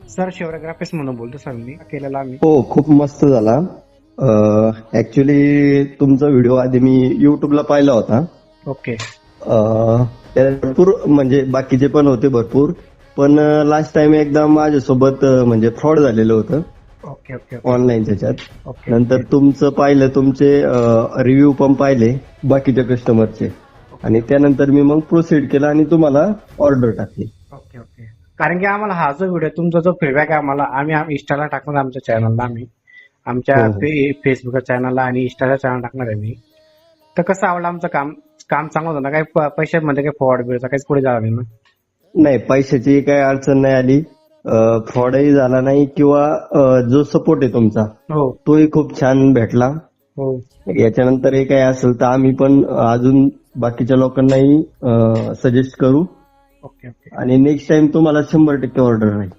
Sir Shivray graphics म्हणून बोलतो sir, मी केलेला आम्ही. हो, खूप मस्त झाला. ऍक्च्युली तुमचा व्हिडिओ आधी मी युट्यूबला पाहिला होता. ओके त्यात भरपूर म्हणजे बाकीचे पण होते भरपूर, पण लास्ट टाइम एकदा माझ्यासोबत म्हणजे फ्रॉड झालेलं होतं ओके ओके ऑनलाईन त्याच्यात. ओके नंतर तुमचं पाहिलं, तुमचे रिव्ह्यू पण पाहिले बाकीच्या कस्टमरचे, आणि त्यानंतर मी मग प्रोसीड केला आणि तुम्हाला ऑर्डर टाकली. Okay okay. कारण की आम्हाला हा जो व्हिडिओ तुमचा जो फीडबॅक आहे आम्हाला, आम्ही इंस्टाला टाकणार आमच्या चॅनलला, आम्ही आमच्या हो, हो. फेसबुक चॅनलला आणि इंस्टाला चॅनल टाकणार आहे मी. तर कसं आवडलं आमचं काम? काम चांगलं होतं ना? काही पैशामध्ये काही फॉर्ड बिलचा काहीच पुढे झाला नाही ना? नाही, पैशाची काही अडचण नाही आली, फ्रॉडही झाला नाही, किंवा जो सपोर्ट आहे तुमचा हो तोही खूप छान भेटला. हो. याच्यानंतरही काही असेल तर आम्ही पण अजून बाकीच्या लोकांनाही सजेस्ट करू, ओके ओके. आणि नेक्स्ट टाइम तुम्हाला 100% ऑर्डर राहील.